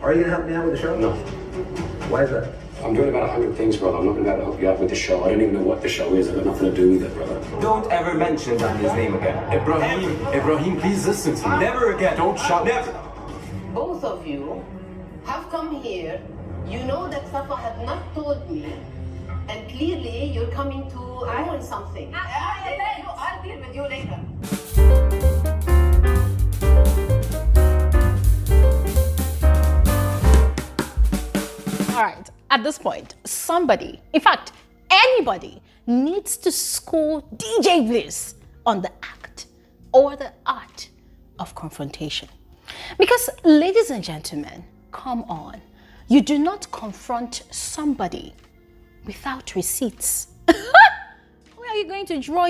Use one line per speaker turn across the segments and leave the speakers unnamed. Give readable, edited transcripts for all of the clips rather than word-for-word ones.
Are you gonna help me out with the show?
No.
Why is that?
I'm doing about 100 things, brother. I'm not gonna be able to help you out with the show. I don't even know what the show is. I've got nothing to do with it, brother.
Don't ever mention Danya's name again.
Ibrahim, please listen to me.
Never again.
Don't shout.
Never.
Both of you have come here. You know that Safa had not told me, and clearly you're coming to ruin something. I'll deal with you later.
All right, at this point, somebody, in fact, anybody needs to school DJ Bliss on the act or the art of confrontation. Because, ladies and gentlemen, come on, you do not confront somebody without receipts. Where are you going to draw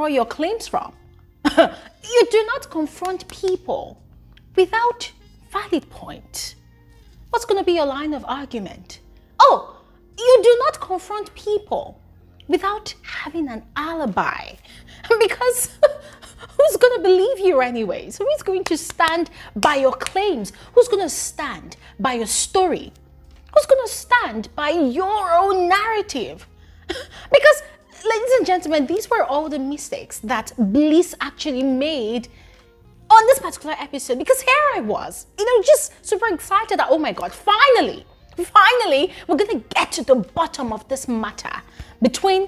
your claims from? You do not confront people without valid point. What's going to be your line of argument? Oh, you do not confront people without having an alibi. Because who's going to believe you anyways? Who is going to stand by your claims? Who's going to stand by your story? Who's going to stand by your own narrative? Because, ladies and gentlemen, these were all the mistakes that Bliss actually made on this particular episode, because here I was, just super excited that, oh my God, finally, we're gonna get to the bottom of this matter between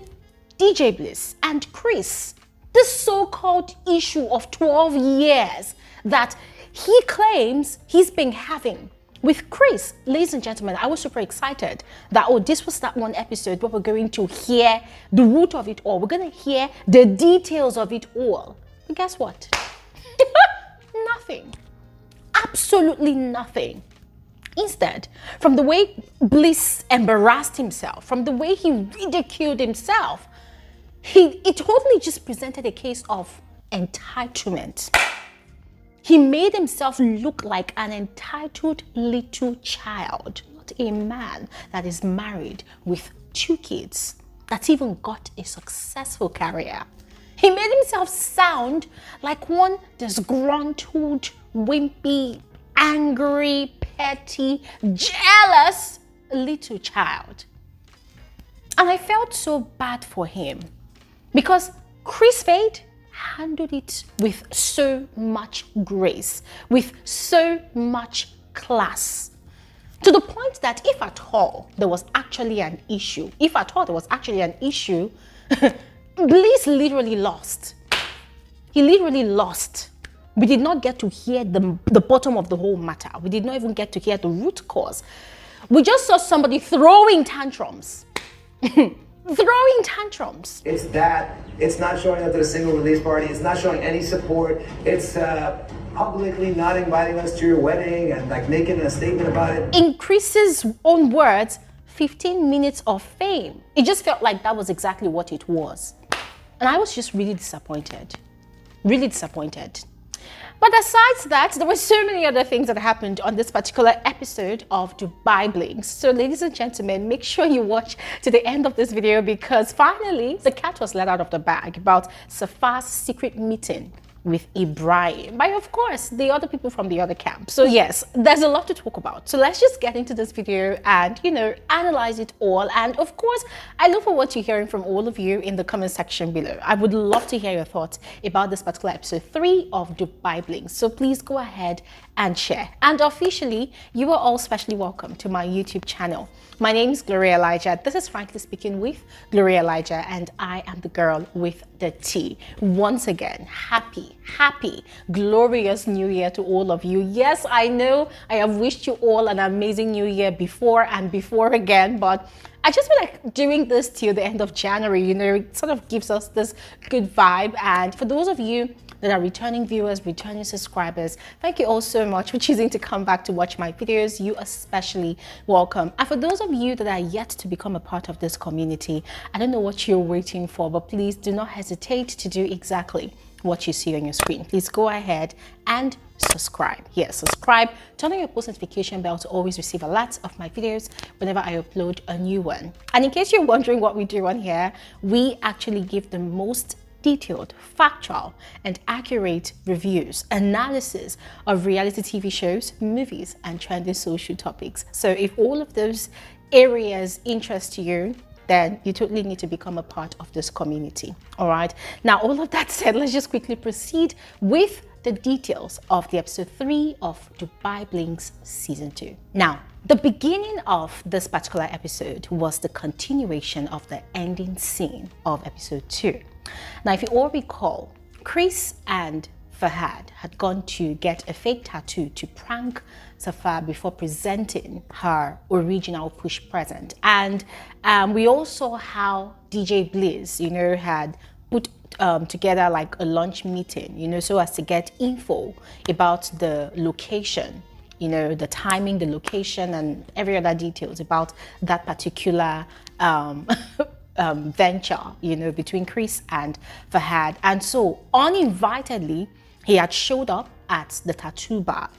DJ Bliss and Chris. This so-called issue of 12 years that he claims he's been having with Chris. Ladies and gentlemen, I was super excited that, oh, this was that one episode where we're going to hear the root of it all. We're gonna hear the details of it all. But guess what? Nothing. Absolutely nothing. Instead, from the way Bliss embarrassed himself, from the way he ridiculed himself, it totally just presented a case of entitlement. He made himself look like an entitled little child, not a man that is married with 2 kids, that's even got a successful career. He made himself sound like one disgruntled, wimpy, angry, petty, jealous little child. And I felt so bad for him because Chris Fade handled it with so much grace, with so much class. To the point that if at all there was actually an issue, Bliss literally lost. He literally lost. We did not get to hear the bottom of the whole matter. We did not even get to hear the root cause. We just saw somebody throwing tantrums. Throwing tantrums.
It's that. It's not showing up to the single release party. It's not showing any support. It's publicly not inviting us to your wedding and like making a statement about it.
In Chris's own words, 15 minutes of fame. It just felt like that was exactly what it was. And I was just really disappointed. Really disappointed. But aside that, there were so many other things that happened on this particular episode of Dubai Bling. So ladies and gentlemen, make sure you watch to the end of this video because finally the cat was let out of the bag about Safa's secret meeting with Ibrahim by, of course, the other people from the other camp. So yes, there's a lot to talk about. So let's just get into this video and, analyze it all. And of course, I look forward to hearing from all of you in the comment section below. I would love to hear your thoughts about this particular episode 3 of Dubai Bling. So please go ahead and share. And officially, you are all specially welcome to my YouTube channel. My name is Gloria Elijah. This is Frankly Speaking with Gloria Elijah, and I am the girl with the T. Once again, happy, glorious New Year to all of you. Yes, I know I have wished you all an amazing New Year before and before again, but I just feel like doing this till the end of January, it sort of gives us this good vibe. And for those of you that are returning viewers, returning subscribers, thank you all so much for choosing to come back to watch my videos. You especially welcome. And for those of you that are yet to become a part of this community, I don't know what you're waiting for, but please do not hesitate to do exactly what you see on your screen. Please go ahead and subscribe. Yes, subscribe, turn on your post notification bell to always receive alerts of my videos whenever I upload a new one. And in case you're wondering what we do on here, we actually give the most detailed, factual, and accurate reviews, analysis of reality TV shows, movies, and trending social topics. So if all of those areas interest you, then you totally need to become a part of this community. All right. Now, all of that said, let's just quickly proceed with the details of the episode 3 of Dubai Bling's season 2. Now, the beginning of this particular episode was the continuation of the ending scene of episode 2. Now, if you all recall, Chris and Fahad had gone to get a fake tattoo to prank Safa before presenting her original push present. And we also saw how DJ Bliss, had put together like a lunch meeting, so as to get info about the location, the timing, the location, and every other details about that particular venture, between Chris and Fahad. And so uninvitedly, he had showed up at the tattoo bar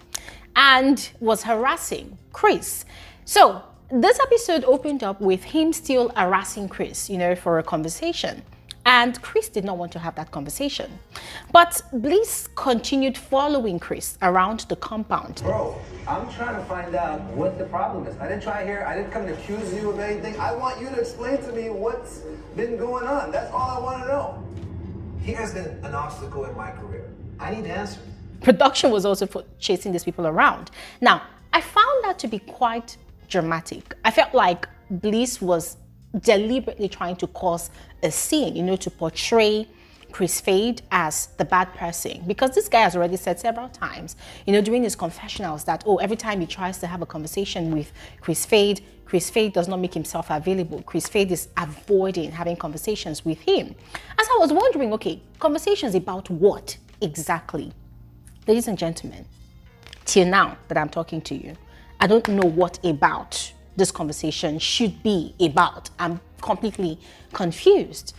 and was harassing Chris. So this episode opened up with him still harassing Chris, for a conversation. And Chris did not want to have that conversation. But Bliss continued following Chris around the compound.
Bro, I'm trying to find out what the problem is. I didn't come to accuse you of anything. I want you to explain to me what's been going on. That's all I want to know. He has been an obstacle in my career. I need answers.
Production was also chasing these people around. Now, I found that to be quite dramatic. I felt like Bliss was deliberately trying to cause a scene, to portray Chris Fade as the bad person, because this guy has already said several times, during his confessionals that, every time he tries to have a conversation with Chris Fade does not make himself available. Chris Fade is avoiding having conversations with him. As I was wondering, okay, conversations about what exactly? Ladies and gentlemen, till now that I'm talking to you, I don't know what about this conversation should be about. I'm completely confused.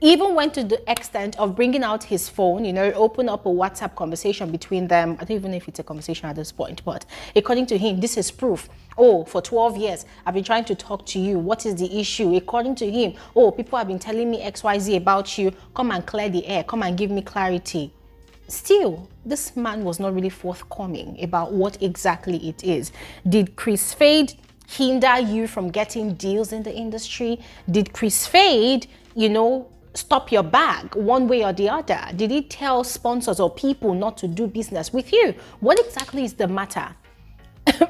Even went to the extent of bringing out his phone, open up a WhatsApp conversation between them. I don't even know if it's a conversation at this point, but according to him, this is proof. For 12 years, I've been trying to talk to you. What is the issue? According to him, people have been telling me XYZ about you. Come and clear the air. Come and give me clarity. Still, this man was not really forthcoming about what exactly it is. Did Chris Fade hinder you from getting deals in the industry? Did Chris Fade, stop your bag one way or the other? Did he tell sponsors or people not to do business with you? What exactly is the matter?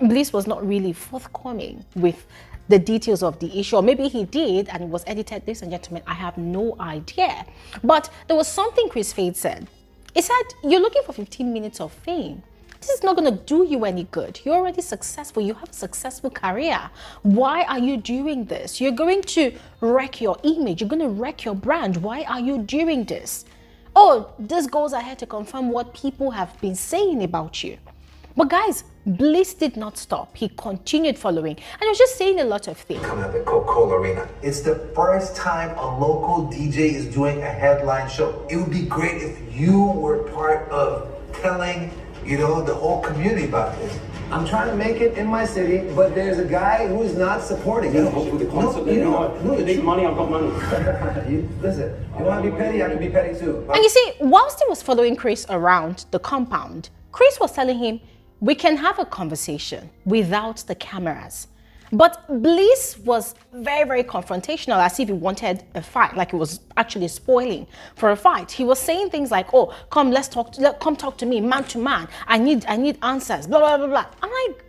Bliss was not really forthcoming with the details of the issue, or maybe he did and it was edited. Ladies and gentlemen, I have no idea. But there was something Chris Fade said. He said, you're looking for 15 minutes of fame. This is not going to do you any good. You're already successful. You have a successful career. Why are you doing this? You're going to wreck your image. You're going to wreck your brand. Why are you doing this? This goes ahead to confirm what people have been saying about you. But guys, Bliss did not stop. He continued following. And he was just saying a lot of things.
Coming up at Coca-Cola Arena. It's the first time a local DJ is doing a headline show. It would be great if you were part of telling, the whole community about this. I'm trying to make it in my city, but there's a guy who's not supporting it.
With the concept, you make money, I've got money.
Listen, you want to be petty, I can be petty too.
And you see, whilst he was following Chris around the compound, Chris was telling him, we can have a conversation without the cameras. But Bliss was very, very confrontational, as if he wanted a fight, like he was actually spoiling for a fight. He was saying things like, come, come talk to me, man to man. I need answers, blah, blah, blah, blah. I'm like,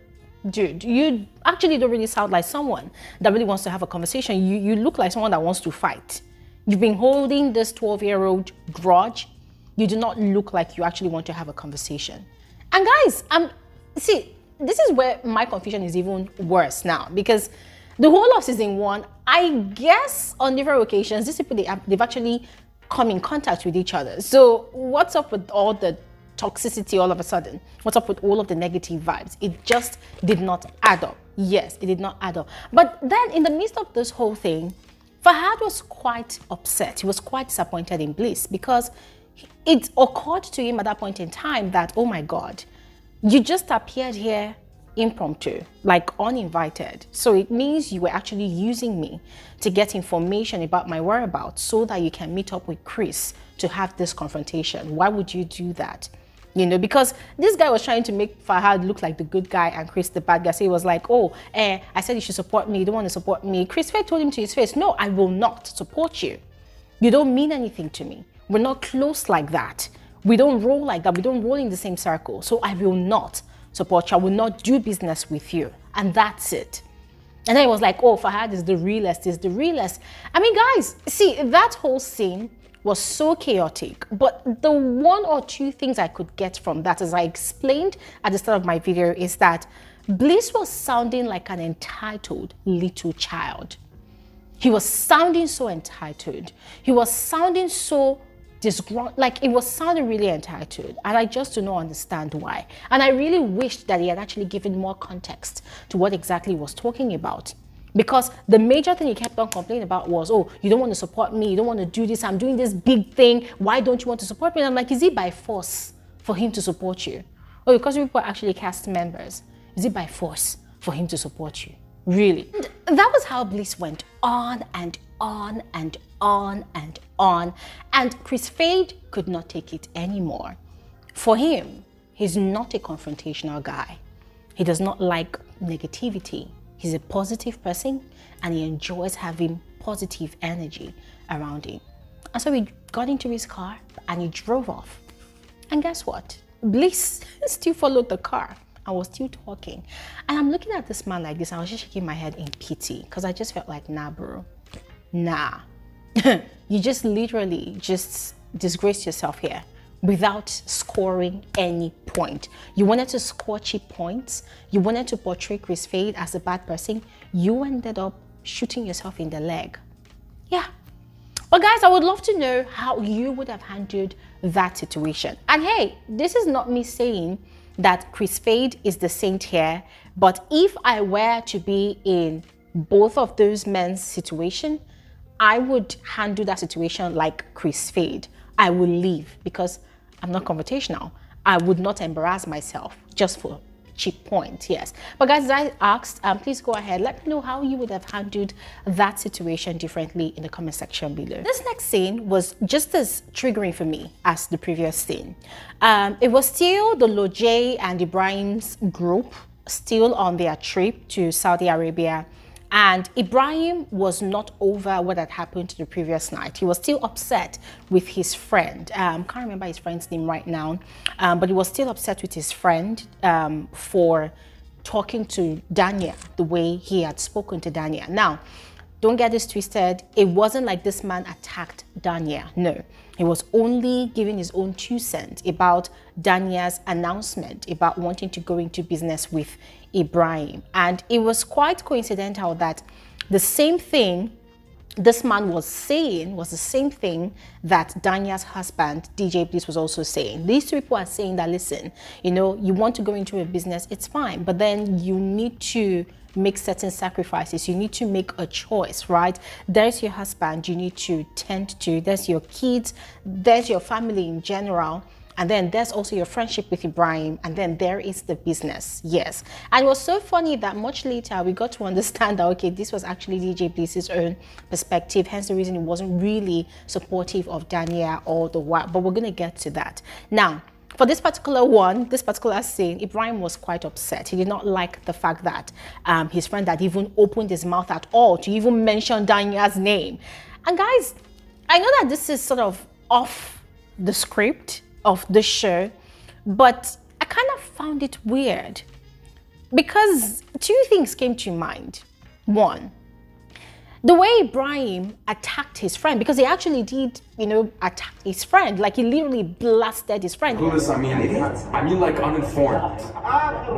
dude, you actually don't really sound like someone that really wants to have a conversation. You look like someone that wants to fight. You've been holding this 12-year-old grudge. You do not look like you actually want to have a conversation. And guys, see, this is where my confusion is even worse now, because the whole of season 1, I guess on different occasions, these people, they've actually come in contact with each other. So what's up with all the toxicity all of a sudden? What's up with all of the negative vibes? It just did not add up. Yes, it did not add up. But then in the midst of this whole thing, Fahad was quite upset. He was quite disappointed in Bliss, because it occurred to him at that point in time that, oh my God, you just appeared here impromptu, like uninvited. So it means you were actually using me to get information about my whereabouts so that you can meet up with Chris to have this confrontation. Why would you do that? You know, because this guy was trying to make Fahad look like the good guy and Chris the bad guy. So he was like, oh, I said you should support me. You don't want to support me. Chris Fade told him to his face, no, I will not support you. You don't mean anything to me. We're not close like that. We don't roll like that. We don't roll in the same circle. So I will not support you. I will not do business with you. And that's it. And then it was like, oh, Fahad is the realest, is the realest. I mean, guys, see, that whole scene was so chaotic. But the one or two things I could get from that, as I explained at the start of my video, is that Bliss was sounding like an entitled little child. He was sounding so entitled. He was sounding so disgruntled, like it was sounding really entitled. And I just do not understand why. And I really wished that he had actually given more context to what exactly he was talking about. Because the major thing he kept on complaining about was, oh, you don't want to support me. You don't want to do this. I'm doing this big thing. Why don't you want to support me? And I'm like, is it by force for him to support you? Or because people are actually cast members? Is it by force for him to support you? Really? And that was how Bliss went on and on and on and on. And Chris Fade could not take it anymore. For him, he's not a confrontational guy. He does not like negativity. He's a positive person and he enjoys having positive energy around him. And so he got into his car and he drove off. And guess what? Bliss still followed the car and was still talking. And I'm looking at this man like this. I was just shaking my head in pity because I just felt like, nah, bro. Nah. You just literally just disgraced yourself here without scoring any point. You wanted to score cheap points. You wanted to portray Chris Fade as a bad person. You ended up shooting yourself in the leg. Yeah. But guys, I would love to know how you would have handled that situation. And hey, this is not me saying that Chris Fade is the saint here, but if I were to be in both of those men's situation, I would handle that situation like Chris Fade. I will leave because I'm not confrontational. I would not embarrass myself just for cheap point, yes. But guys, as I asked, please go ahead. Let me know how you would have handled that situation differently in the comment section below. This next scene was just as triggering for me as the previous scene. It was still the Lojay and Ibrahim's group still on their trip to Saudi Arabia. And Ibrahim was not over what had happened the previous night. He was still upset with his friend. Can't remember his friend's name right now, but he was still upset with his friend for talking to Danya the way he had spoken to Danya. Now, don't get this twisted. It wasn't like this man attacked Danya. No, he was only giving his own 2 cents about Danya's announcement about wanting to go into business with Ibrahim. And it was quite coincidental that the same thing this man was saying was the same thing that Danya's husband, DJ Bliss, was also saying. These 2 people are saying that, listen, you know, you want to go into a business, it's fine, but then you need to make certain sacrifices. You need to make a choice, right? There's your husband you need to tend to. There's your kids. There's your family in general. And then there's also your friendship with Ibrahim. And then there is the business. Yes. And it was so funny that much later we got to understand that, okay, this was actually DJ Bliss's own perspective. Hence the reason he wasn't really supportive of Danya all the while. But we're going to get to that. Now, for this particular scene, Ibrahim was quite upset. He did not like the fact that his friend had even opened his mouth at all to even mention Danya's name. And guys, I know that this is sort of off the script of the show, but I kind of found it weird because 2 things came to mind. One, the way Ibrahim attacked his friend, because he actually did, you know, attack his friend. Like, he literally blasted his friend.
Clueless, I mean like uninformed.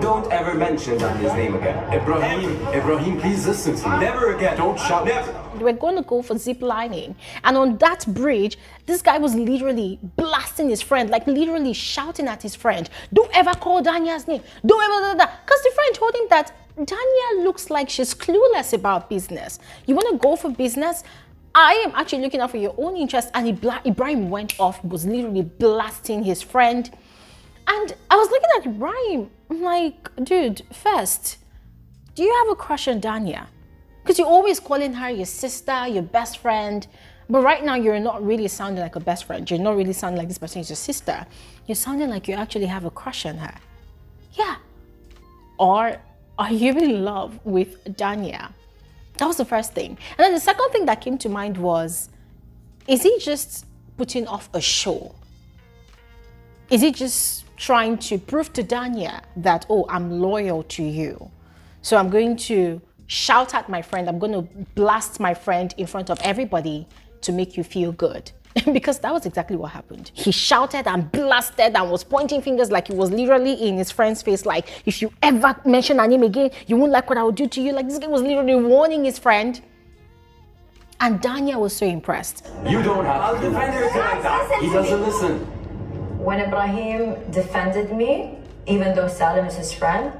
Don't ever mention Danya's name again.
Ibrahim, please listen to me.
Never again.
Don't shout.
Never.
They were going to go for zip lining, and on that bridge, this guy was literally blasting his friend, like literally shouting at his friend, don't ever call Danya's name, don't ever, because the friend told him that Danya looks like she's clueless about business. You want to go for business? I am actually looking out for your own interest. And Ibrahim went off, was literally blasting his friend. And I was looking at Ibrahim. I'm like, dude, first, do you have a crush on Danya? Because you're always calling her your sister, your best friend. But right now, you're not really sounding like a best friend. You're not really sounding like this person is your sister. You're sounding like you actually have a crush on her. Yeah. Or are you in love with Danya? That was the first thing. And then the second thing that came to mind was, is he just putting off a show? Is he just trying to prove to Danya that, oh, I'm loyal to you? So I'm going to shout at my friend. I'm going to blast my friend in front of everybody to make you feel good. Because that was exactly what happened. He shouted and blasted and was pointing fingers like he was literally in his friend's face. Like, if you ever mention her name again, you won't like what I will do to you. Like, this guy was literally warning his friend. And Danya was so impressed.
You don't have to defend her like that. He doesn't listen.
When Ibrahim defended me, even though Salim is his friend,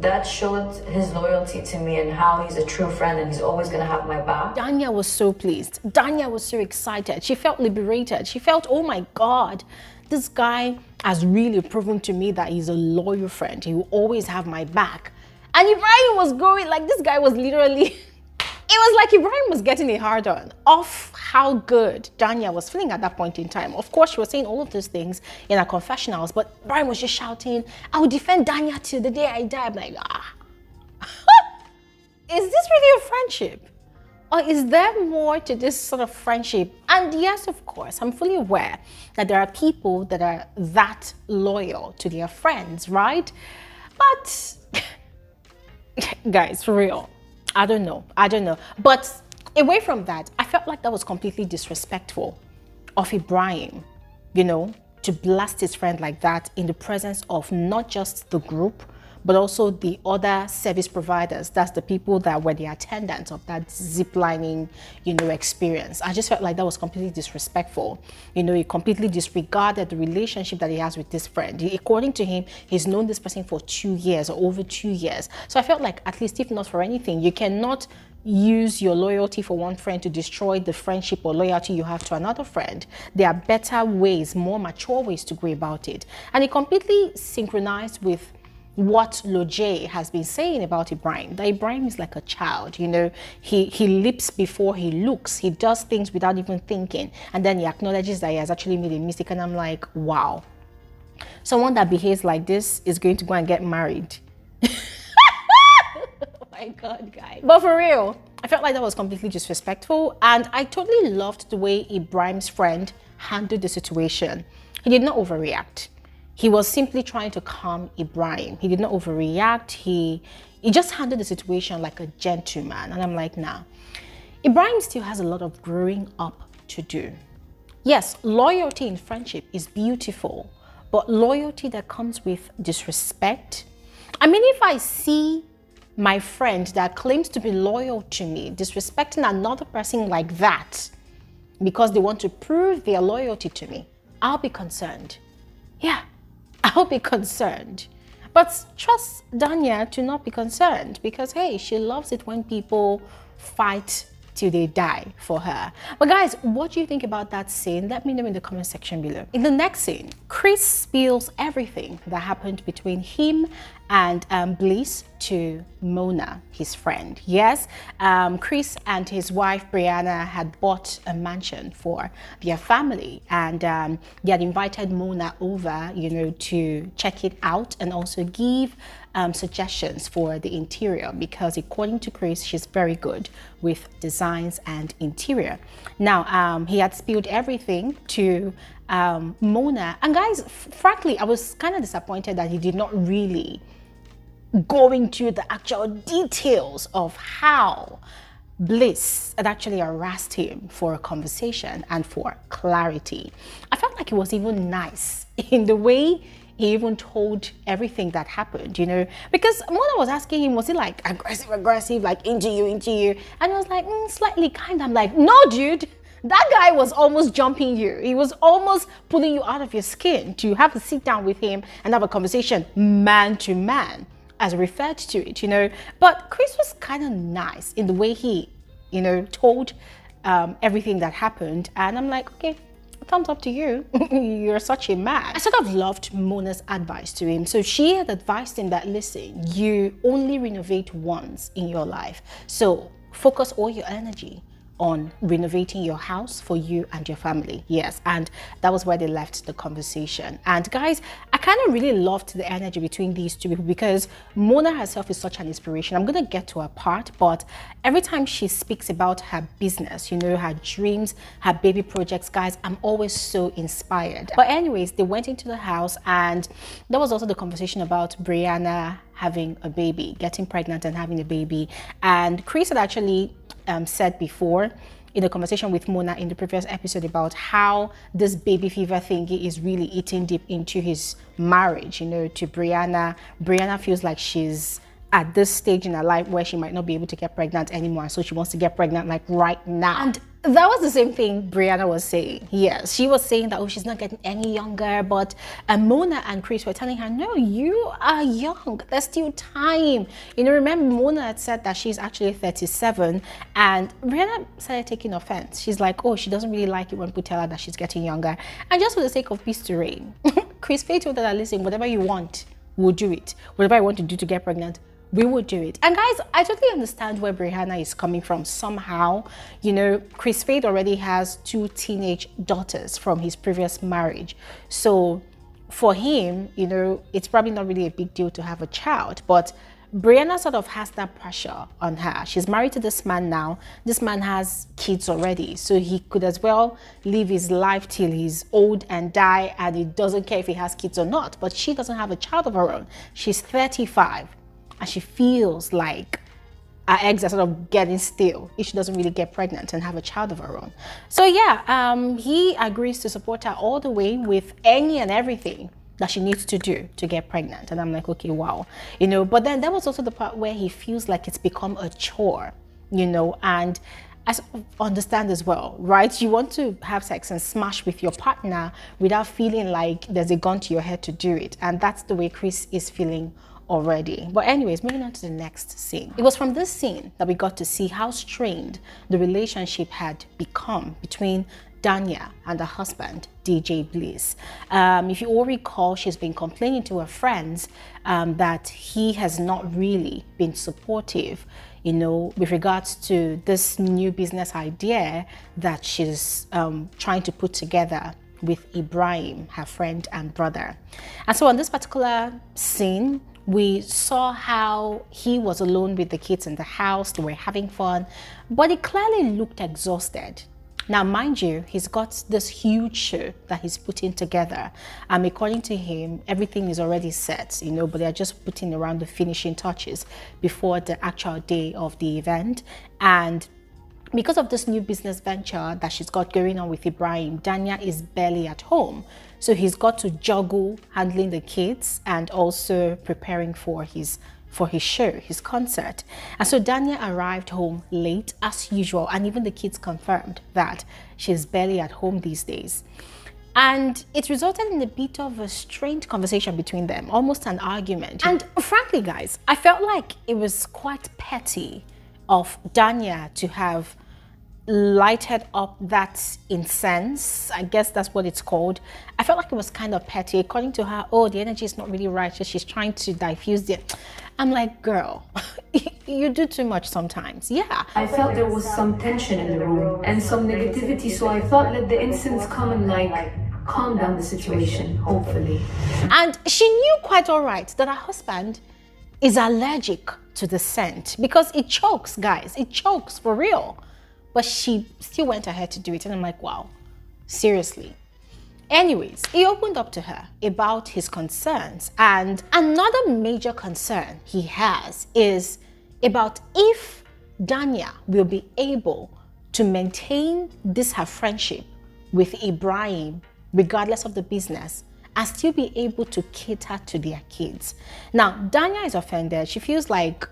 that showed his loyalty to me and how he's a true friend and he's always going to have my back.
Danya was so pleased. Danya was so excited. She felt liberated. She felt, oh my God, this guy has really proven to me that he's a loyal friend. He will always have my back. And Ibrahim was going, like, this guy was literally... It was like Ibrahim was getting a hard on off how good Danya was feeling at that point in time. Of course, she was saying all of those things in her confessionals, but Ibrahim was just shouting, I will defend Danya till the day I die. I'm like, is this really a friendship? Or is there more to this sort of friendship? And yes, of course, I'm fully aware that there are people that are that loyal to their friends, right? But guys, for real, I don't know. But away from that, I felt like that was completely disrespectful of Ibrahim, you know, to blast his friend like that in the presence of not just the group, but also the other service providers. That's the people that were the attendants of that ziplining, you know, experience. I just felt like that was completely disrespectful. You know, he completely disregarded the relationship that he has with this friend. According to him, he's known this person for 2 years or over 2 years. So I felt like, at least if not for anything, you cannot use your loyalty for one friend to destroy the friendship or loyalty you have to another friend. There are better ways, more mature ways to go about it. And it completely synchronized with what Lojay has been saying about Ibrahim, that Ibrahim is like a child, you know, he leaps before he looks, he does things without even thinking, and then he acknowledges that he has actually made a mistake. And I'm like, wow, someone that behaves like this is going to go and get married. Oh my God, guys. But for real, I felt like that was completely disrespectful, and I totally loved the way Ibrahim's friend handled the situation. He did not overreact. He was simply trying to calm Ibrahim. He did not overreact. He just handled the situation like a gentleman. And I'm like, nah. Ibrahim still has a lot of growing up to do. Yes, loyalty in friendship is beautiful, but loyalty that comes with disrespect. I mean, if I see my friend that claims to be loyal to me disrespecting another person like that because they want to prove their loyalty to me, I'll be concerned. Yeah. I'll be concerned. But trust Danya to not be concerned, because hey, she loves it when people fight till they die for her. But guys, what do you think about that scene? Let me know in the comment section below. In the next scene, Chris spills everything that happened between him and Bliss to Mona, his friend. Yes, Chris and his wife Brianna had bought a mansion for their family, and they had invited Mona over, you know, to check it out and also give suggestions for the interior, because according to Chris, she's very good with designs and interior. Now, he had spilled everything to Mona, and guys, frankly, I was kind of disappointed that he did not really go into the actual details of how Bliss had actually harassed him for a conversation and for clarity. I felt like he was even nice in the way he even told everything that happened, you know, because Mona was asking him, was he like aggressive, like into you? And I was like, slightly, kind of. I'm like, no, dude. That guy was almost jumping you. He was almost pulling you out of your skin to have a sit down with him and have a conversation man to man, as referred to it, you know. But Chris was kind of nice in the way he, you know, told everything that happened. And I'm like, okay, thumbs up to you. You're such a man. I sort of loved Mona's advice to him. So she had advised him that, listen, you only renovate once in your life. So focus all your energy on renovating your house for you and your family. Yes, and that was where they left the conversation. And guys, I kind of really loved the energy between these two people because Mona herself is such an inspiration. I'm gonna get to her part, but every time she speaks about her business, you know, her dreams, her baby projects, guys, I'm always so inspired. But anyways, they went into the house, and there was also the conversation about Brianna having a baby, getting pregnant and having a baby. And Chris had actually said before in the conversation with Mona in the previous episode about how this baby fever thingy is really eating deep into his marriage, you know, to Brianna. Brianna feels like she's at this stage in her life where she might not be able to get pregnant anymore, so she wants to get pregnant like right now. And that was the same thing Brianna was saying. Yes, she was saying that, oh, she's not getting any younger, but Mona and Chris were telling her, no, you are young, there's still time. You know, remember Mona had said that she's actually 37, and Brianna started taking offense. She's like, oh, she doesn't really like it when people tell her that she's getting younger. And just for the sake of peace to reign, Chris Fade told her that, listen, whatever you want, we'll do it. Whatever I want to do to get pregnant, we would do it. And guys, I totally understand where Brianna is coming from somehow. You know, Chris Fade already has 2 teenage daughters from his previous marriage. So for him, you know, it's probably not really a big deal to have a child, but Brianna sort of has that pressure on her. She's married to this man now. This man has kids already, so he could as well live his life till he's old and die, and he doesn't care if he has kids or not. But she doesn't have a child of her own. She's 35. And she feels like her eggs are sort of getting stale if she doesn't really get pregnant and have a child of her own. So yeah, he agrees to support her all the way with any and everything that she needs to do to get pregnant. And I'm like, okay, wow. You know, but then there was also the part where he feels like it's become a chore, you know, and I understand as well, right? You want to have sex and smash with your partner without feeling like there's a gun to your head to do it. And that's the way Chris is feeling already. But anyways, moving on to the next scene. It was from this scene that we got to see how strained the relationship had become between Danya and her husband, DJ Bliss. If you all recall, she's been complaining to her friends that he has not really been supportive, you know, with regards to this new business idea that she's trying to put together with Ibrahim, her friend and brother. And so on this particular scene, we saw how he was alone with the kids in the house. They were having fun, but he clearly looked exhausted. Now, mind you, he's got this huge show that he's putting together. According to him, everything is already set, you know, but they're just putting around the finishing touches before the actual day of the event. And because of this new business venture that she's got going on with Ibrahim, Danya is barely at home. So he's got to juggle handling the kids and also preparing for his show, his concert. And so Danya arrived home late as usual, and even the kids confirmed that she's barely at home these days. And it resulted in a bit of a strained conversation between them, almost an argument. And frankly, guys, I felt like it was quite petty of Danya to have lighted up that incense. I guess that's what it's called. I felt like it was kind of petty. According to her, oh, the energy is not really right, so she's trying to diffuse it. I'm like, girl, you do too much sometimes. Yeah.
I felt there was some tension in the room and some negativity, so I thought let the incense come and like calm down the situation, hopefully.
And she knew quite all right that her husband is allergic to the scent because it chokes, guys. It chokes for real. But she still went ahead to do it. And I'm like, wow, seriously. Anyways, he opened up to her about his concerns. And another major concern he has is about if Danya will be able to maintain this her friendship with Ibrahim, regardless of the business, and still be able to cater to their kids. Now, Danya is offended. She feels like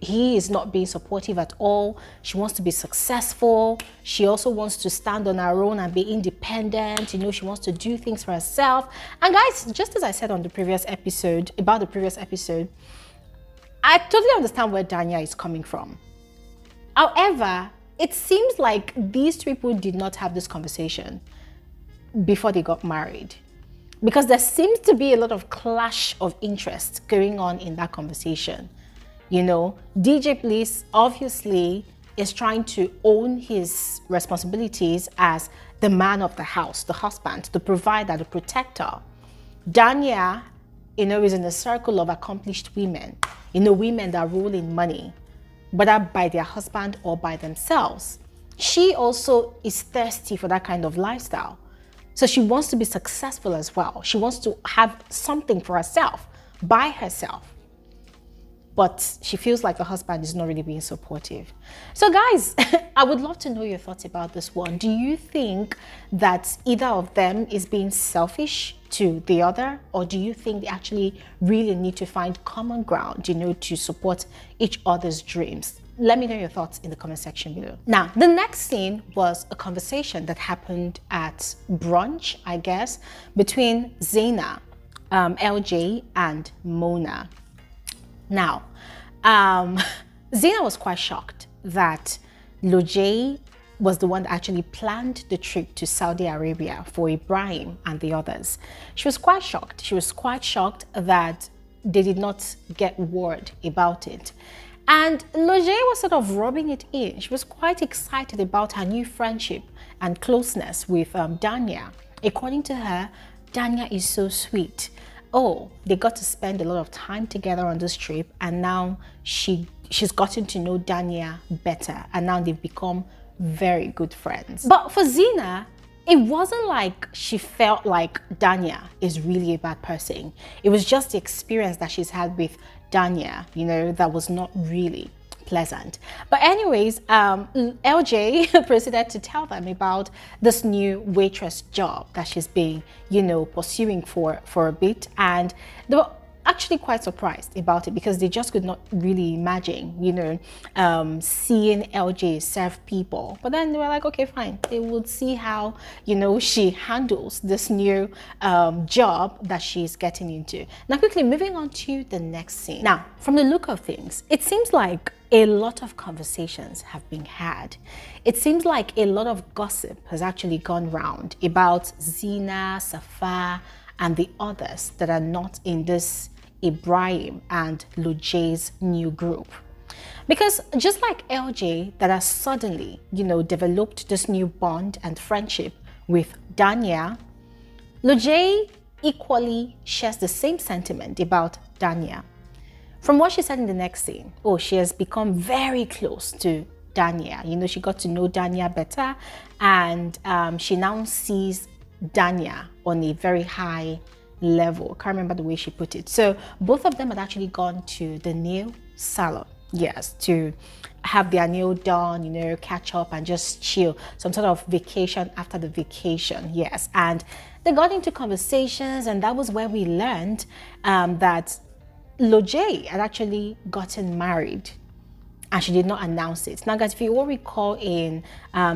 he is not being supportive at all. She wants to be successful. She also wants to stand on her own and be independent. You know, she wants to do things for herself. And guys, just as I said on the previous episode, about the previous episode, I totally understand where Danya is coming from. However, it seems like these two people did not have this conversation. before they got married. Because there seems to be a lot of clash of interest going on in that conversation. You know, DJ Bliss obviously is trying to own his responsibilities as the man of the house, the husband, the provider, the protector. Danya, you know, is in a circle of accomplished women, you know, women that roll in money, whether by their husband or by themselves. She also is thirsty for that kind of lifestyle. So she wants to be successful as well. She wants to have something for herself, by herself. But she feels like the husband is not really being supportive. So guys, I would love to know your thoughts about this one. Do you think that either of them is being selfish to the other? Or do you think they actually really need to find common ground, you know, to support each other's dreams? Let me know your thoughts in the comment section below. Now, the next scene was a conversation that happened at brunch, I guess, between Zena, LJ, and Mona. Now, Zena was quite shocked that Lojay was the one that actually planned the trip to Saudi Arabia for Ibrahim and the others. She was quite shocked. She was quite shocked that they did not get word about it. And Lojay was sort of rubbing it in. She was quite excited about her new friendship and closeness with Danya. According to her, Danya is so sweet. Oh, they got to spend a lot of time together on this trip, and now she's gotten to know Danya better, and now they've become very good friends. But for Zena, it wasn't like she felt like Danya is really a bad person. It was just the experience that she's had with Danya, you know, that was not really pleasant. But anyways, LJ proceeded to tell them about this new waitress job that she's been, you know, pursuing for a bit, and they were actually quite surprised about it because they just could not really imagine, you know, seeing LJ serve people. But then they were like, okay, fine. They would see how, you know, she handles this new job that she's getting into. Now, quickly moving on to the next scene. Now, from the look of things, it seems like a lot of conversations have been had. It seems like a lot of gossip has actually gone round about Zeina, Safa, and the others that are not in this Ibrahim and Lojay's new group. Because just like LJ that has suddenly, you know, developed this new bond and friendship with Danya, Lojay equally shares the same sentiment about Danya. From what she said in the next scene, oh, she has become very close to Danya. You know, she got to know Danya better, and she now sees Danya on a very high level. Can't remember the way she put it. So both of them had actually gone to the nail salon, yes, to have their nail done, you know, catch up and just chill, some sort of vacation after the vacation, yes. And they got into conversations, and that was where we learned that Lojay had actually gotten married, and she did not announce it. Now, guys, if you all recall in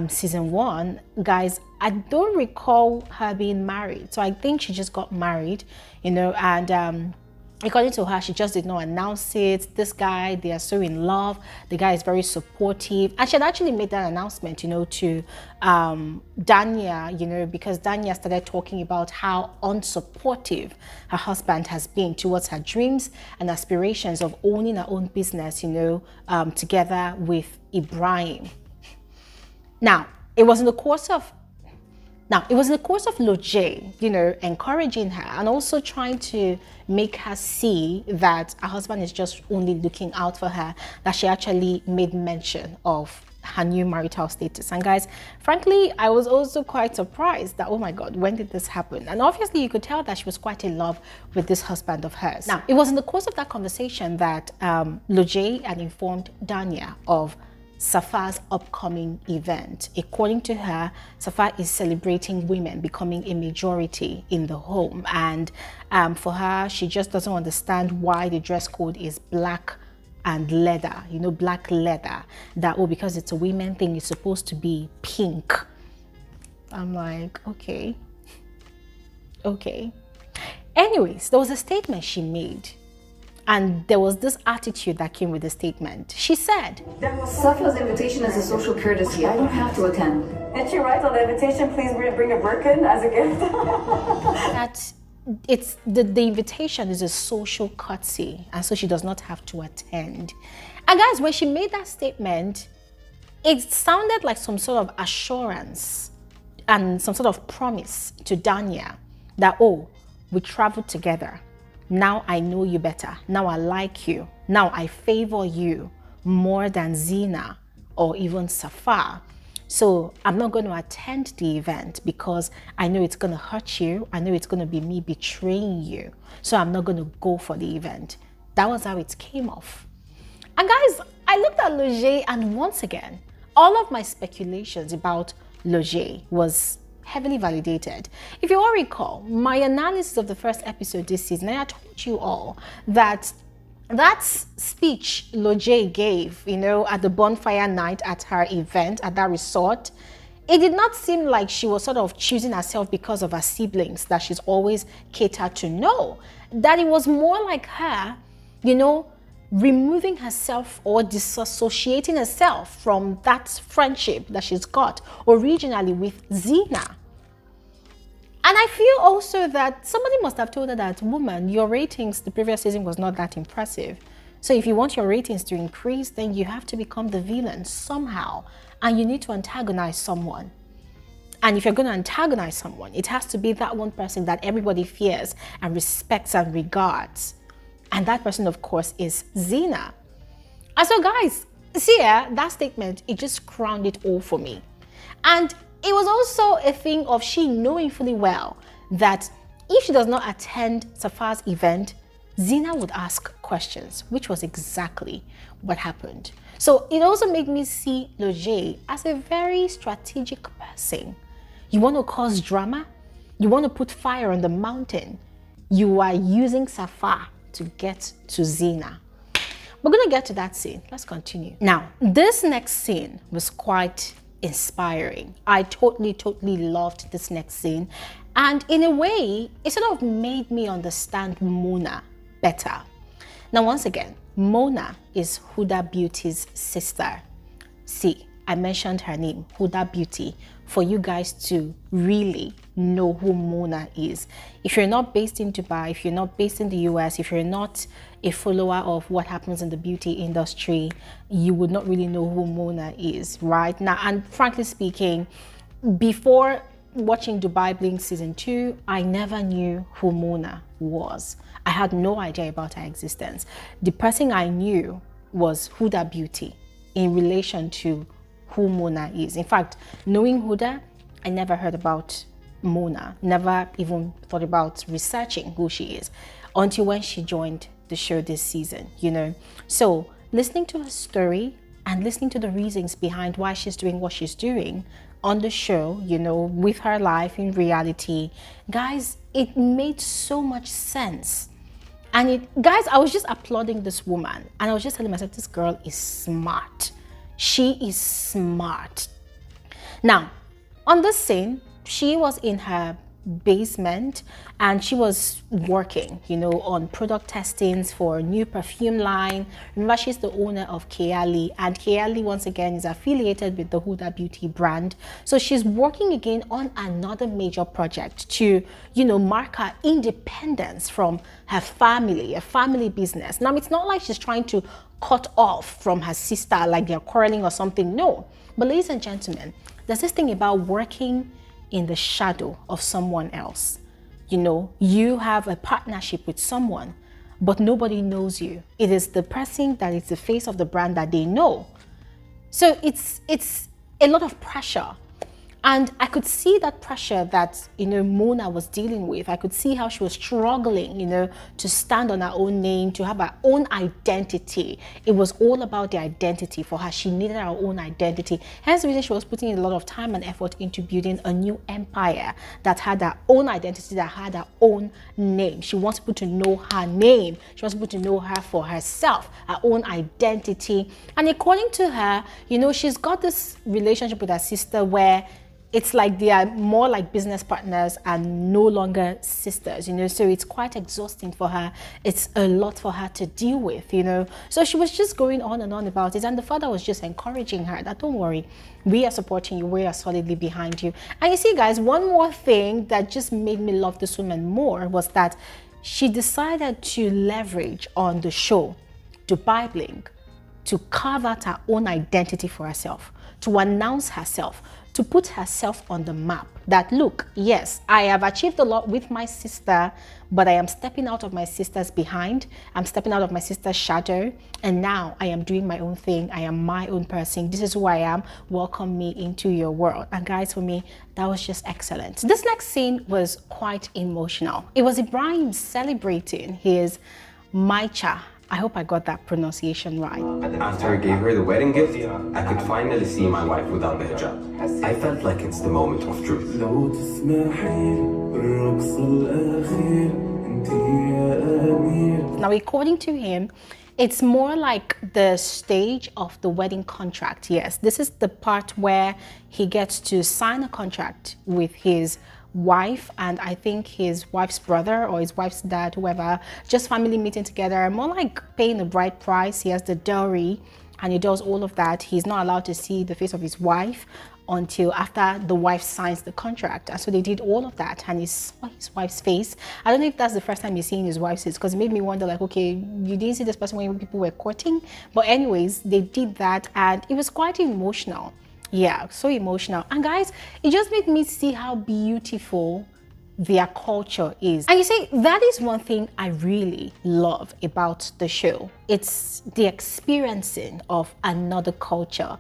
season 1, guys, I don't recall her being married. So I think she just got married, you know, and according to her, she just did not announce it. This guy, they are so in love. The guy is very supportive. And she had actually made that announcement, you know, to Danya, you know, because Danya started talking about how unsupportive her husband has been towards her dreams and aspirations of owning her own business, you know, together with Ibrahim. Now, it was in the course of Lojay, you know, encouraging her and also trying to make her see that her husband is just only looking out for her, that she actually made mention of her new marital status. And guys, frankly, I was also quite surprised that, oh my God, when did this happen? And obviously you could tell that she was quite in love with this husband of hers. Now, it was in the course of that conversation that Lojay had informed Danya of Safa's upcoming event. According to her, Safa is celebrating women becoming a majority in the home, and for her, she just doesn't understand why the dress code is black and leather, you know, black leather. That, oh, because it's a women thing, it's supposed to be pink. I'm like, okay. Anyways, there was a statement she made And there was this attitude that came with the statement. She said,
Safa's invitation is a social courtesy. I don't have to attend.
Did she write on the invitation, please bring a Birkin as a gift?
that it's the invitation is a social courtesy, and so she does not have to attend. And guys, when she made that statement, it sounded like some sort of assurance and some sort of promise to Danya that, oh, we traveled together. Now I know you better. Now I like you. Now I favor you more than Zena or even Safa. So I'm not going to attend the event because I know it's going to hurt you. I know it's going to be me betraying you. So I'm not going to go for the event. That was how it came off. And guys, I looked at Lojay, and once again, all of my speculations about Lojay was heavily validated. If you all recall, my analysis of the first episode this season, I told you all that speech Lojay gave, at the bonfire night at her event, at that resort, it did not seem like she was sort of choosing herself because of her siblings that she's always catered to. No, that it was more like her, removing herself or disassociating herself from that friendship that she's got originally with Zena. And I feel also that somebody must have told her that, woman, your ratings the previous season was not that impressive. So if you want your ratings to increase, then you have to become the villain somehow. And you need to antagonize someone. And if you're going to antagonize someone, it has to be that one person that everybody fears and respects and regards. And that person, of course, is Zena. And so, guys, see here, that statement, it just crowned it all for me. And it was also a thing of she knowing fully well that if she does not attend Safa's event, Zena would ask questions, which was exactly what happened. So it also made me see Lojay as a very strategic person. You want to cause drama? You want to put fire on the mountain? You are using Safa to get to Zena. We're going to get to that scene. Let's continue. Now, this next scene was quite inspiring. I totally loved this next scene. And in a way, it sort of made me understand Mona better. Now, once again, Mona is Huda Beauty's sister. See, I mentioned her name, Huda Beauty, for you guys to really know who Mona is. If you're not based in Dubai, if you're not based in the US, if you're not a follower of what happens in the beauty industry, you would not really know who Mona is, right? Now, and frankly speaking, before watching Dubai Bling season 2, I never knew who Mona was. I had no idea about her existence. The person I knew was Huda Beauty in relation to who Mona is. In fact, knowing Huda, I never heard about Mona, never even thought about researching who she is until when she joined the show this season, So listening to her story and listening to the reasons behind why she's doing what she's doing on the show, with her life in reality, guys, it made so much sense. And guys, I was just applauding this woman and I was just telling myself, this girl is smart. She is smart. Now, on this scene, she was in her basement and she was working, on product testings for a new perfume line. Remember, she's the owner of Keali, and Keali once again is affiliated with the Huda Beauty brand. So she's working again on another major project to, mark her independence from her family, a family business. Now, it's not like she's trying to cut off from her sister, like they're quarreling or something. No. But ladies and gentlemen, there's this thing about working in the shadow of someone else. You have a partnership with someone, but nobody knows you. It is the person that is the face of the brand that they know. So it's a lot of pressure. And I could see that pressure that, Mona was dealing with. I could see how she was struggling, to stand on her own name, to have her own identity. It was all about the identity for her. She needed her own identity. Hence the reason she was putting a lot of time and effort into building a new empire that had her own identity, that had her own name. She wants people to know her name. She wants people to know her for herself, her own identity. And according to her, she's got this relationship with her sister where it's like they are more like business partners and no longer sisters, you know, so it's quite exhausting for her. It's a lot for her to deal with, you know. So she was just going on and on about it, and the father was just encouraging her that don't worry, we are supporting you, we are solidly behind you. And you see, guys, one more thing that just made me love this woman more was that she decided to leverage on the show Dubai Bling to carve out her own identity for herself, to announce herself, to put herself on the map that, look, yes, I have achieved a lot with my sister, but I am stepping out of my sister's behind. I'm stepping out of my sister's shadow. And now I am doing my own thing. I am my own person. This is who I am. Welcome me into your world. And guys, for me, that was just excellent. This next scene was quite emotional. It was Ibrahim celebrating his Maicha. I hope I got that pronunciation right.
After I gave her the wedding gift, I could finally see my wife without the hijab. I felt like it's the moment of truth.
Now, according to him, it's more like the stage of the wedding contract. Yes, this is the part where he gets to sign a contract with his wife and I think his wife's brother or his wife's dad, whoever, just family meeting together, more like paying the bride price. He has the dowry and he does all of that. He's not allowed to see the face of his wife until after the wife signs the contract. And so they did all of that and he saw his wife's face. I don't know if that's the first time he's seeing his wife's face, because it made me wonder, like, okay, you didn't see this person when people were courting? But anyways, they did that and it was quite emotional. Yeah, so emotional. And guys, it just made me see how beautiful their culture is. And you see, that is one thing I really love about the show. It's the experiencing of another culture.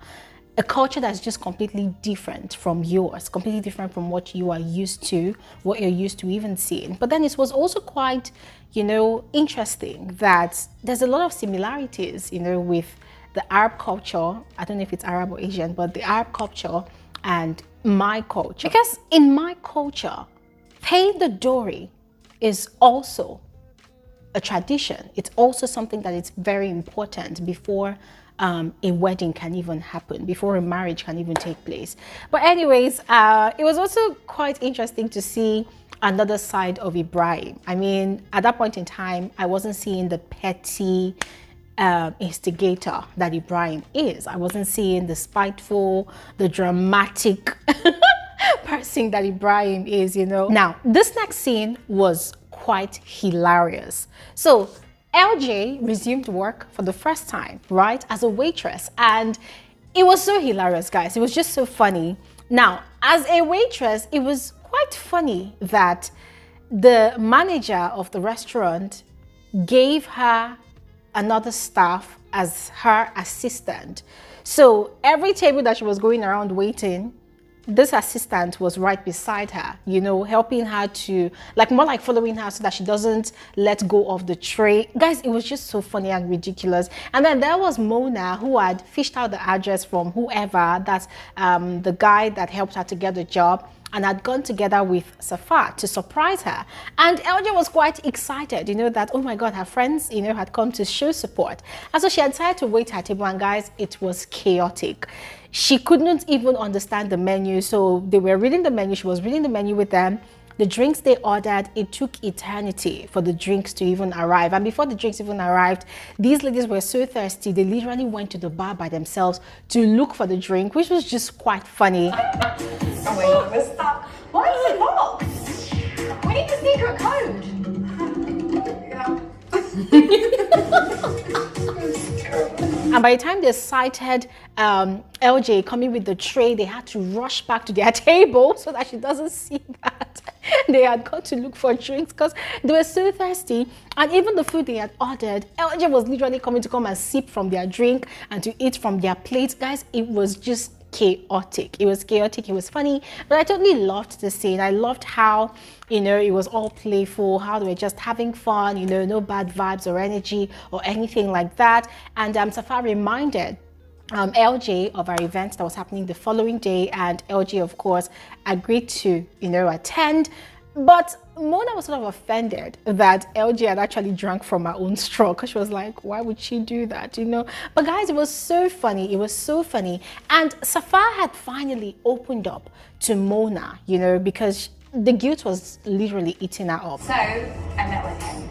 A culture that's just completely different from yours, completely different from what you are used to, what you're used to even seeing. But then it was also quite, you know, interesting that there's a lot of similarities, you know, with the Arab culture. I don't know if it's Arab or Asian, but the Arab culture and my culture. Because in my culture, paying the dowry is also a tradition. It's also something that is very important before a wedding can even happen, before a marriage can even take place. But anyways, it was also quite interesting to see another side of Ibrahim. I mean, at that point in time, I wasn't seeing the petty instigator that Ibrahim is. I wasn't seeing the spiteful, the dramatic person that Ibrahim is, you know. Now, this next scene was quite hilarious. So LJ resumed work for the first time, right, as a waitress, and it was so hilarious, guys. It was just so funny. Now, as a waitress, it was quite funny that the manager of the restaurant gave her another staff as her assistant. So every table that she was going around waiting, this assistant was right beside her, you know, helping her to, like, more like following her so that she doesn't let go of the tray. Guys, it was just so funny and ridiculous. And then there was Mona, who had fished out the address from whoever, that's the guy that helped her to get the job, and had gone together with Safa to surprise her. And LJ was quite excited, you know, that, oh my God, her friends, you know, had come to show support. And so she had decided to wait at her table, and guys, it was chaotic. She couldn't even understand the menu. So they were reading the menu, she was reading the menu with them. The drinks they ordered, it took eternity for the drinks to even arrive. And before the drinks even arrived, these ladies were so thirsty, they literally went to the bar by themselves to look for the drink, which was just quite funny.
Oh wait, we'll stop. Why is it locked? We need the secret code.
And by the time they sighted LJ coming with the tray, they had to rush back to their table so that she doesn't see that they had got to look for drinks, because they were so thirsty. And even the food they had ordered, LJ was literally coming to come and sip from their drink and to eat from their plates. Guys, it was just chaotic. It was chaotic, it was funny, but I totally loved the scene. I loved how, you know, it was all playful, how they were just having fun, you know, no bad vibes or energy or anything like that. And Safa reminded LJ of our event that was happening the following day, and LJ, of course, agreed to, you know, attend. But Mona was sort of offended that LJ had actually drunk from her own straw, because she was like, why would she do that, you know? But guys, it was so funny. It was so funny. And Safa had finally opened up to Mona, you know, because the guilt was literally eating her up.
So, I met with him.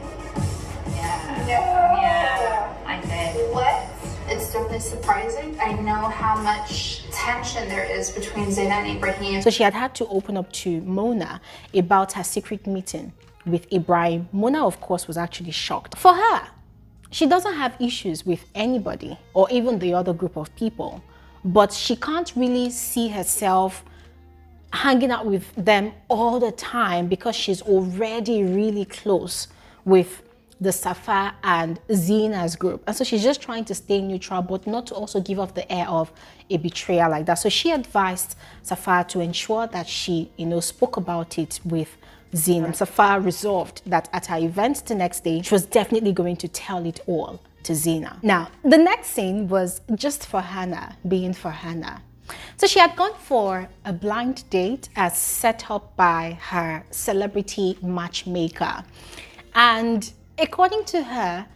Yeah, I did.
What? It's definitely surprising. I know how much tension there is between Zena and Ibrahim.
So she had to open up to Mona about her secret meeting with Ibrahim. Mona, of course, was actually shocked. For her, she doesn't have issues with anybody or even the other group of people, but she can't really see herself hanging out with them all the time because she's already really close with the Safa and Zena's group. And so she's just trying to stay neutral, but not to also give off the air of a betrayal like that. So she advised Safa to ensure that she, you know, spoke about it with Zena. And Safa resolved that at her event the next day, she was definitely going to tell it all to Zena. Now, the next scene was just Farhanna being Farhanna. So she had gone for a blind date as set up by her celebrity matchmaker. And according to her,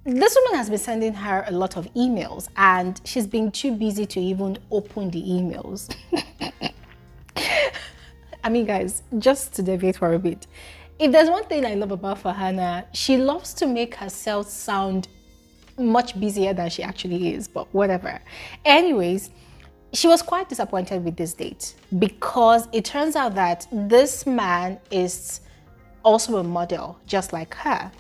this woman has been sending her a lot of emails and she's been too busy to even open the emails. I mean, guys, just to deviate for a bit, if there's one thing I love about Farhanna, she loves to make herself sound much busier than she actually is, but whatever. Anyways, she was quite disappointed with this date because it turns out that this man is also a model just like her.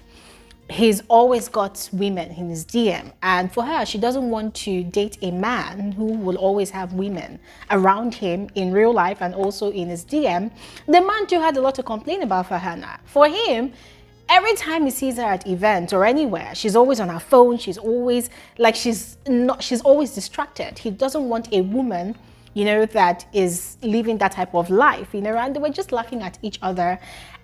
He's always got women in his DM, and for her, she doesn't want to date a man who will always have women around him in real life and also in his DM. The man too had a lot to complain about Farhanna. For him, every time he sees her at events or anywhere, she's always on her phone. She's always like she's always distracted. He doesn't want a woman, you know, that is living that type of life, you know, and they were just laughing at each other.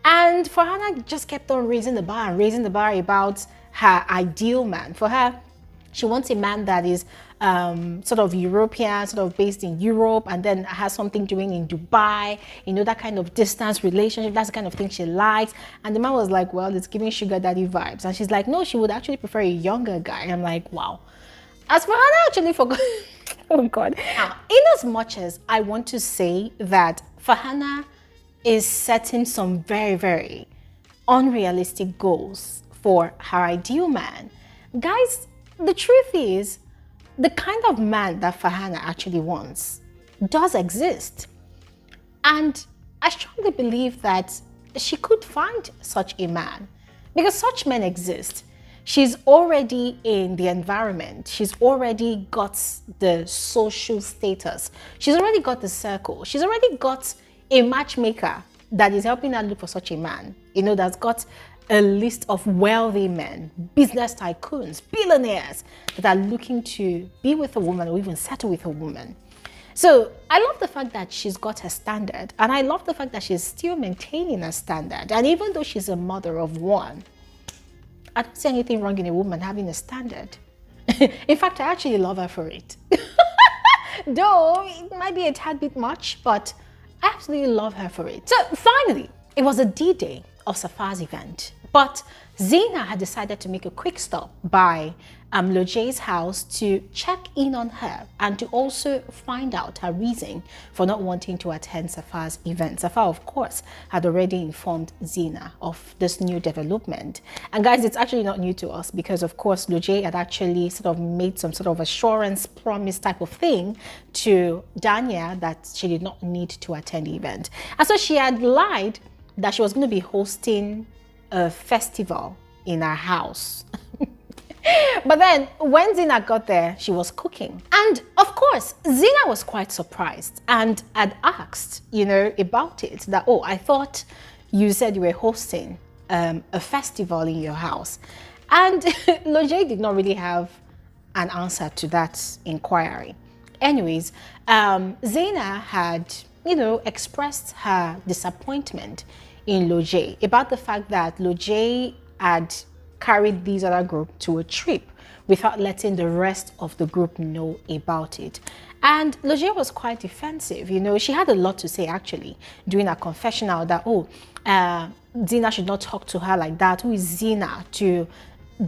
And Farhanna just kept on raising the bar about her ideal man. For her, she wants a man that is sort of European, sort of based in Europe, and then has something doing in Dubai, you know, that kind of distance relationship. That's the kind of thing she likes. And the man was like, well, it's giving sugar daddy vibes. And she's like, no, she would actually prefer a younger guy. And I'm like, wow. As Farhanna actually forgot, oh God. In as much as I want to say that Farhanna is setting some very, very unrealistic goals for her ideal man, guys, the truth is the kind of man that Farhanna actually wants does exist. And I strongly believe that she could find such a man because such men exist. She's already in the environment. She's already got the social status. She's already got the circle. She's already got a matchmaker that is helping her look for such a man, you know, that's got a list of wealthy men, business tycoons, billionaires that are looking to be with a woman or even settle with a woman. So I love the fact that she's got her standard, and I love the fact that she's still maintaining her standard. And even though she's a mother of one, I don't see anything wrong in a woman having a standard. In fact, I actually love her for it. Though it might be a tad bit much, but I absolutely love her for it. So finally, it was a D-Day of Safa's event, but Zeina had decided to make a quick stop by Lojay's house to check in on her and to also find out her reason for not wanting to attend Safa's event. Safa, of course, had already informed Zeina of this new development. And guys, it's actually not new to us because, of course, Lojay had actually sort of made some sort of assurance, promise type of thing to Danya that she did not need to attend the event. And so she had lied that she was going to be hosting a festival in her house. But then when Zena got there, she was cooking. And of course, Zena was quite surprised and had asked, you know, about it. That, oh, I thought you said you were hosting a festival in your house. And Lojay did not really have an answer to that inquiry. Anyways, Zeina had, you know, expressed her disappointment in Lojay about the fact that Lojay had carried this other group to a trip without letting the rest of the group know about it. And Lojay was quite defensive. You know, she had a lot to say actually during her confessional that, Zena should not talk to her like that. Who is Zena to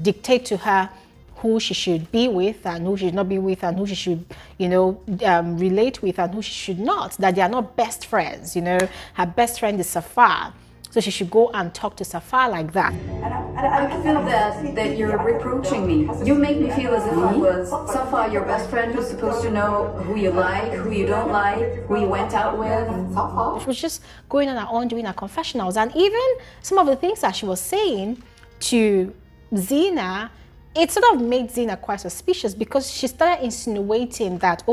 dictate to her who she should be with and who she should not be with, and who she should, relate with and who she should not, that they are not best friends. You know, her best friend is Safa, so she should go and talk to Safa like that.
I feel that you're reproaching me. You make me feel as if I was Safa, your best friend who's supposed to know who you like, who you don't like, who you went out with.
She was just going on her own doing her confessionals, and even some of the things that she was saying to Zena, it sort of made Zena quite suspicious, because she started insinuating that,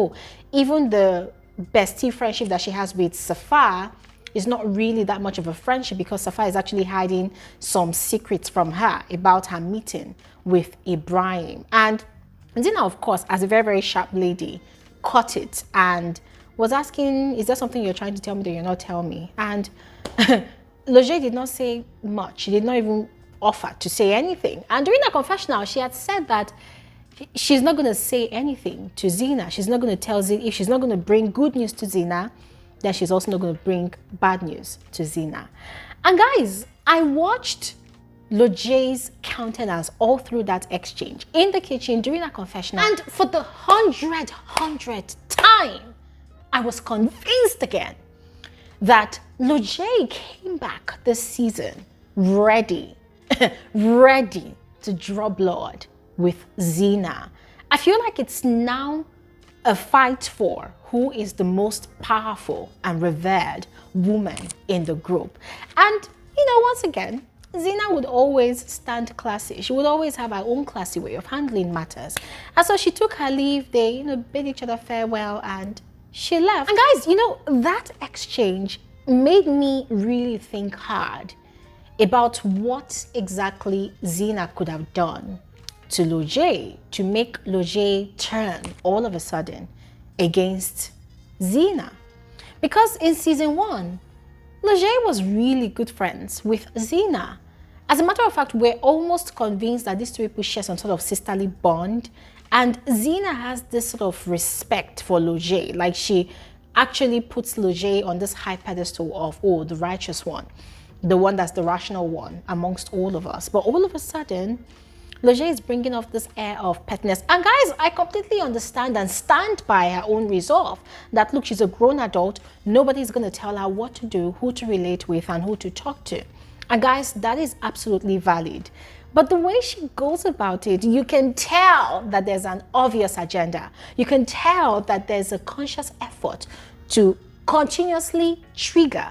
even the bestie friendship that she has with Safa is not really that much of a friendship, because Safa is actually hiding some secrets from her about her meeting with Ibrahim. And Zena, of course, as a very, very sharp lady, caught it and was asking, is there something you're trying to tell me that you're not telling me? And Lojay did not say much. She did not even offer to say anything. And during her confessional, she had said that she's not going to say anything to Zena. She's not going to tell Zena. If she's not going to bring good news to Zena, then she's also not going to bring bad news to Zena. And guys, I watched Lojay's countenance all through that exchange in the kitchen during her confessional. And for the hundredth time, I was convinced again that Lojay came back this season ready to draw blood with Zena. I feel like it's now a fight for who is the most powerful and revered woman in the group. And, once again, Zena would always stand classy. She would always have her own classy way of handling matters. And so she took her leave, they, bid each other farewell, and she left. And guys, that exchange made me really think hard about what exactly Zena could have done to Lojay to make Lojay turn all of a sudden against Zena. Because in season 1, Lojay was really good friends with Zena. As a matter of fact, we're almost convinced that these two people share some sort of sisterly bond, and Zena has this sort of respect for Lojay. Like, she actually puts Lojay on this high pedestal of, the righteous one, the one that's the rational one amongst all of us. But all of a sudden, Lojay is bringing off this air of petness. And guys, I completely understand and stand by her own resolve that, look, she's a grown adult. Nobody's going to tell her what to do, who to relate with, and who to talk to. And guys, that is absolutely valid. But the way she goes about it, you can tell that there's an obvious agenda. You can tell that there's a conscious effort to continuously trigger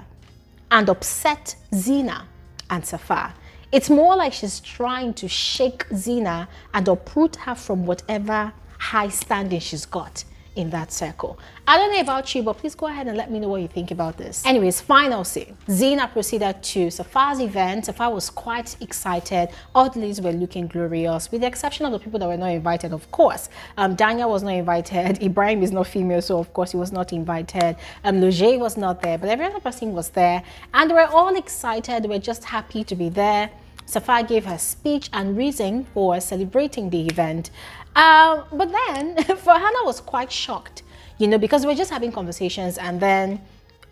and upset Zena and Safa. It's more like she's trying to shake Zena and uproot her from whatever high standing she's got in that circle. I don't know about you, but please go ahead and let me know what you think about this. Anyways, final say. Zena proceeded to Safa's event. Safa was quite excited. All the ladies were looking glorious, with the exception of the people that were not invited, of course. Danya was not invited. Ibrahim is not female, so of course he was not invited. Lojay was not there, but every other person was there. And they were all excited. They were just happy to be there. Safa gave her speech and reason for celebrating the event. But then Farhanna was quite shocked, because we were just having conversations, and then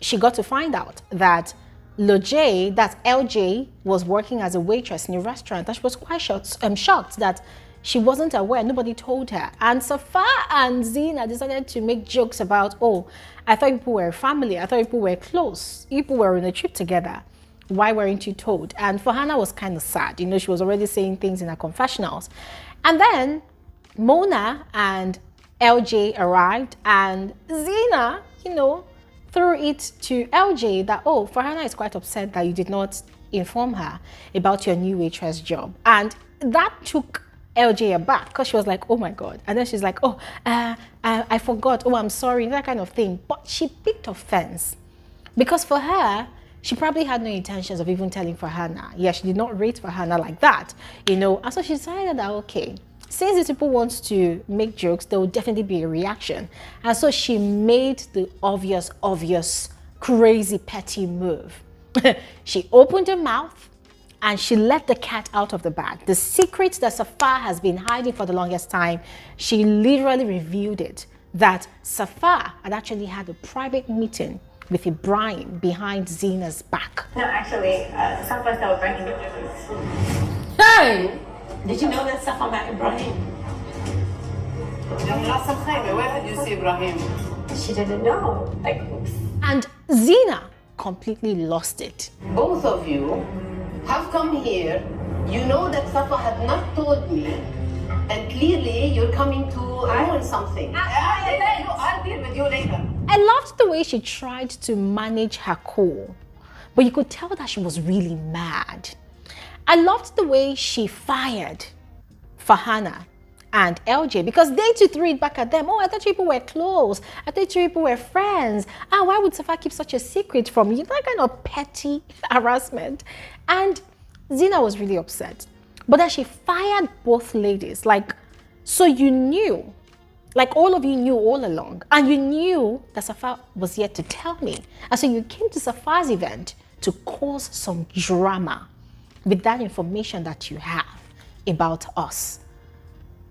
she got to find out that Lojay, that's LJ, was working as a waitress in a restaurant. And she was quite shocked that she wasn't aware. Nobody told her. And Safa and Zena decided to make jokes about, I thought people were family. I thought people were close. People were on a trip together. Why weren't you told? And Farhanna was kind of sad. She was already saying things in her confessionals. And then Mona and LJ arrived, and Zena, threw it to LJ that, Farhanna is quite upset that you did not inform her about your new waitress job. And that took LJ aback, because she was like, oh my God. And then she's like, I forgot. I'm sorry, that kind of thing. But she picked offense, because for her, she probably had no intentions of even telling Farhanna. Yeah, she did not rate Farhanna like that, And so she decided that, okay, since these people want to make jokes, there will definitely be a reaction. And so she made the obvious, crazy, petty move. She opened her mouth and she let the cat out of the bag. The secret that Safa has been hiding for the longest time, she literally revealed it, that Safa had actually had a private meeting with Ibrahim behind Zeina's back.
No, actually, Safa saw Ibrahim.
Hey!
Did you know that Safa met Ibrahim? Where did you see Ibrahim?
She didn't know. Like, oops.
And Zena completely lost it.
Both of you have come here. You know that Safa had not told me, and clearly you're coming to ruin something. I'll deal with you later.
I loved the way she tried to manage her cool, but you could tell that she was really mad. I loved the way she fired Farhanna and LJ, because they too threw it back at them. Oh, I thought you people were close. I thought you people were friends. And why would Safa keep such a secret from you? That kind of petty harassment. And Zena was really upset. But then she fired both ladies. Like, so you knew, like all of you knew all along, and you knew that Safa was yet to tell me. And so you came to Safa's event to cause some drama with that information that you have about us.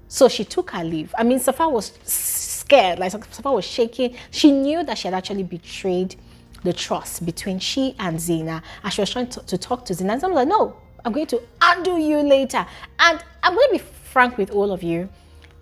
So she took her leave. I mean, Safa was scared, like Safa was shaking. She knew that she had actually betrayed the trust between she and Zena, and she was trying to talk to Zena. And I was like, no, I'm going to undo you later. And I'm going to be frank with all of you.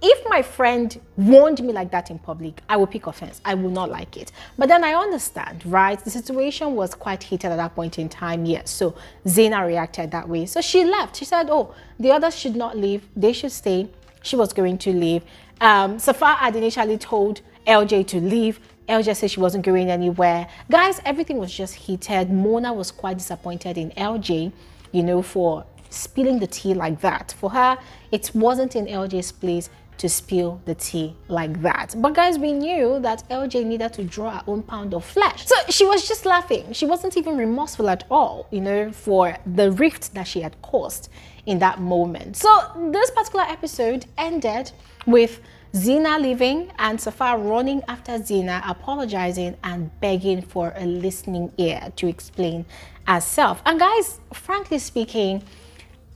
If my friend warned me like that in public, I will pick offense. I will not like it. But then I understand, right? The situation was quite heated at that point in time, yes. So Zena reacted that way. So she left. She said, oh, the others should not leave. They should stay. She was going to leave. Safa had initially told LJ to leave. LJ said she wasn't going anywhere. Guys, everything was just heated. Mona was quite disappointed in LJ, you know, for spilling the tea like that. For her, it wasn't in LJ's place to spill the tea like that. But guys, we knew that LJ needed to draw her own pound of flesh. So she was just laughing. She wasn't even remorseful at all, you know, for the rift that she had caused in that moment. So this particular episode ended with Zena leaving and Safa running after Zena, apologizing and begging for a listening ear to explain herself. And guys, frankly speaking,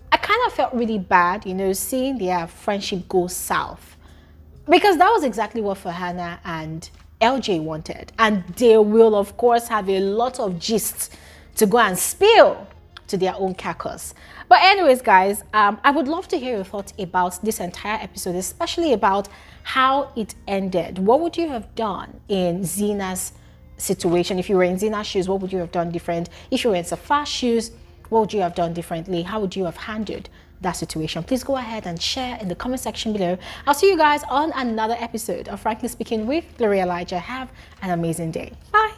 I kind of felt really bad, you know, seeing their friendship go south, because that was exactly what Farhanna and LJ wanted. And they will, of course, have a lot of gist to go and spill to their own carcass. But anyways, guys, I would love to hear your thoughts about this entire episode, especially about how it ended. What would you have done in Zena's situation? If you were in Zena's shoes, what would you have done different? If you were in Safa's shoes, what would you have done differently? How would you have handled that situation? Please go ahead and share in the comment section below. I'll see you guys on another episode of Frankly Speaking with Elijah. Have an amazing day. Bye.